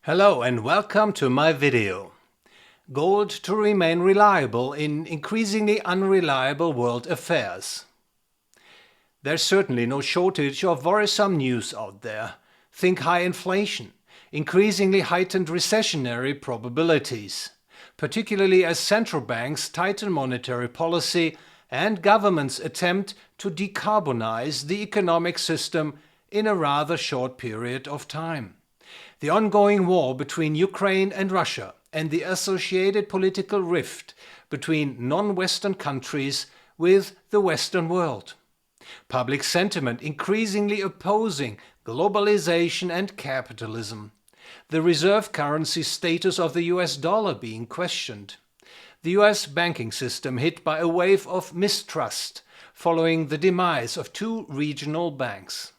Hello and welcome to my video. Gold to remain reliable in increasingly unreliable world affairs. There's certainly no shortage of worrisome news out there. Think high inflation, increasingly heightened recessionary probabilities, particularly as central banks tighten monetary policy and governments attempt to decarbonize the economic system in a rather short period of time. The ongoing war between Ukraine and Russia and the associated political rift between non-Western countries with the Western world. Public sentiment increasingly opposing globalization and capitalism. The reserve currency status of the US dollar being questioned. The US banking system hit by a wave of mistrust following the demise of two regional banks.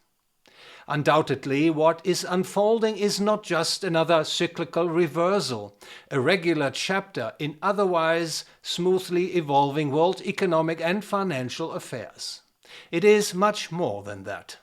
Undoubtedly, what is unfolding is not just another cyclical reversal, a regular chapter in otherwise smoothly evolving world economic and financial affairs. It is much more than that.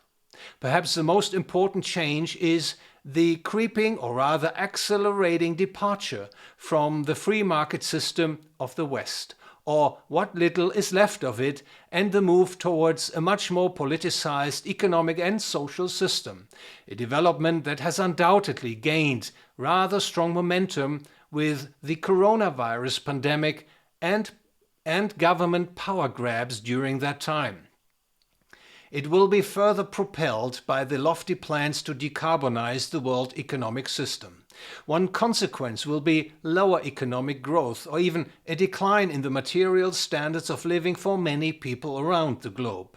Perhaps the most important change is the creeping or rather accelerating departure from the free market system of the West, or what little is left of it, and the move towards a much more politicized economic and social system, a development that has undoubtedly gained rather strong momentum with the coronavirus pandemic and government power grabs during that time. It will be further propelled by the lofty plans to decarbonize the world economic system. One consequence will be lower economic growth or even a decline in the material standards of living for many people around the globe.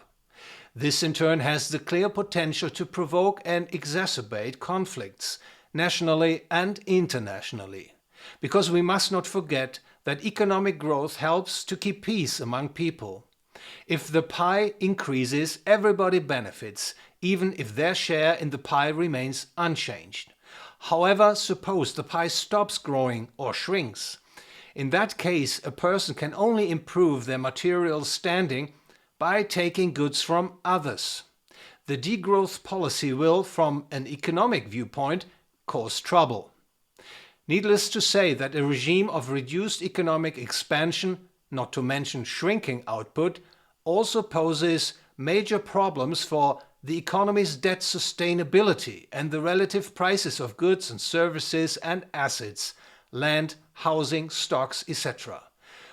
This in turn has the clear potential to provoke and exacerbate conflicts, nationally and internationally. Because we must not forget that economic growth helps to keep peace among people. If the pie increases, everybody benefits, even if their share in the pie remains unchanged. However, suppose the pie stops growing or shrinks. In that case, a person can only improve their material standing by taking goods from others. The degrowth policy will, from an economic viewpoint, cause trouble. Needless to say that a regime of reduced economic expansion, not to mention shrinking output, also poses major problems for the economy's debt sustainability and the relative prices of goods and services and assets, land, housing, stocks, etc.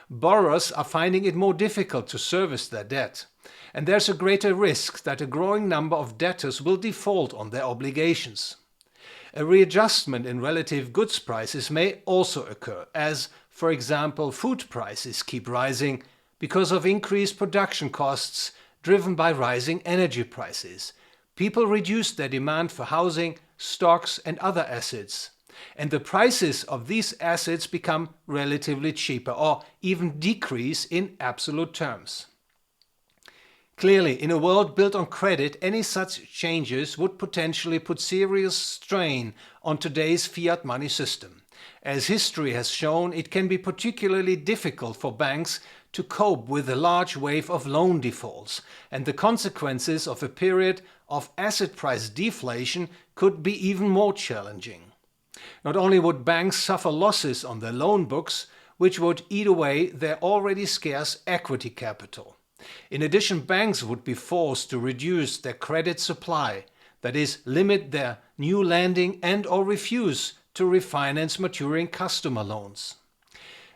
Borrowers are finding it more difficult to service their debt, and there's a greater risk that a growing number of debtors will default on their obligations. A readjustment in relative goods prices may also occur, as, for example, food prices keep rising because of increased production costs driven by rising energy prices. People reduce their demand for housing, stocks and other assets, and the prices of these assets become relatively cheaper or even decrease in absolute terms. Clearly, in a world built on credit, any such changes would potentially put serious strain on today's fiat money system. As history has shown, it can be particularly difficult for banks to cope with a large wave of loan defaults, and the consequences of a period of asset price deflation could be even more challenging. Not only would banks suffer losses on their loan books, which would eat away their already scarce equity capital. In addition, banks would be forced to reduce their credit supply, that is, limit their new lending and/or refuse to refinance maturing customer loans.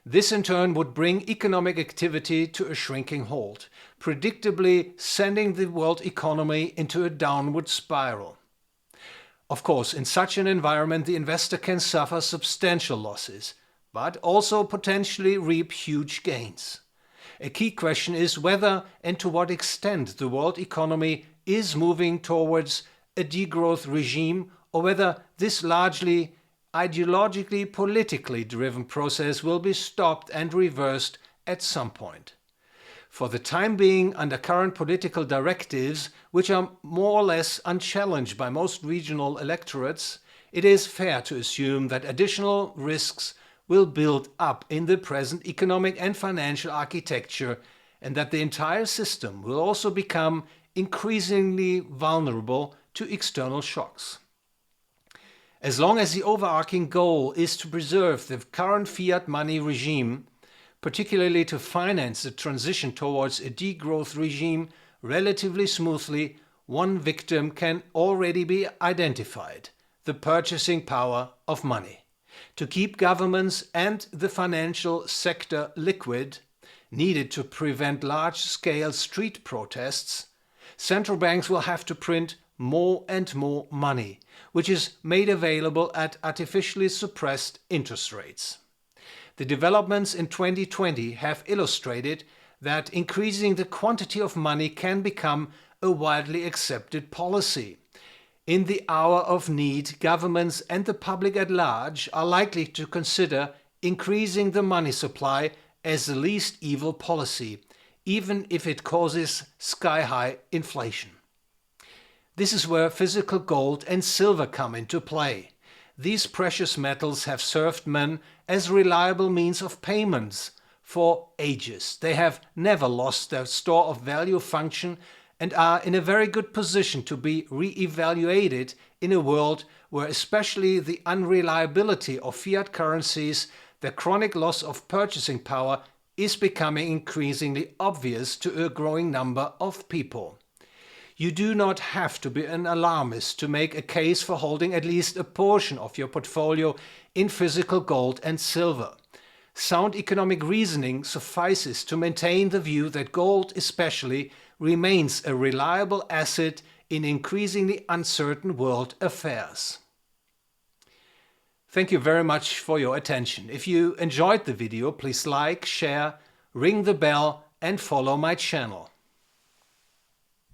This in turn would bring economic activity to a shrinking halt, predictably sending the world economy into a downward spiral. Of course, in such an environment, the investor can suffer substantial losses, but also potentially reap huge gains. A key question is whether and to what extent the world economy is moving towards a degrowth regime, or whether this largely ideologically politically driven process will be stopped and reversed at some point. For the time being, under current political directives, which are more or less unchallenged by most regional electorates, it is fair to assume that additional risks will build up in the present economic and financial architecture, and that the entire system will also become increasingly vulnerable to external shocks. As long as the overarching goal is to preserve the current fiat money regime, particularly to finance the transition towards a degrowth regime relatively smoothly, one victim can already be identified: the purchasing power of money. To keep governments and the financial sector liquid, needed to prevent large-scale street protests, central banks will have to print more and more money, which is made available at artificially suppressed interest rates. The developments in 2020 have illustrated that increasing the quantity of money can become a widely accepted policy. In the hour of need, governments and the public at large are likely to consider increasing the money supply as the least evil policy, even if it causes sky-high inflation. This is where physical gold and silver come into play. These precious metals have served men as reliable means of payments for ages. They have never lost their store of value function and are in a very good position to be re-evaluated in a world where especially the unreliability of fiat currencies, the chronic loss of purchasing power, is becoming increasingly obvious to a growing number of people. You do not have to be an alarmist to make a case for holding at least a portion of your portfolio in physical gold and silver. Sound economic reasoning suffices to maintain the view that gold especially remains a reliable asset in increasingly uncertain world affairs. Thank you very much for your attention. If you enjoyed the video, please like, share, ring the bell and follow my channel.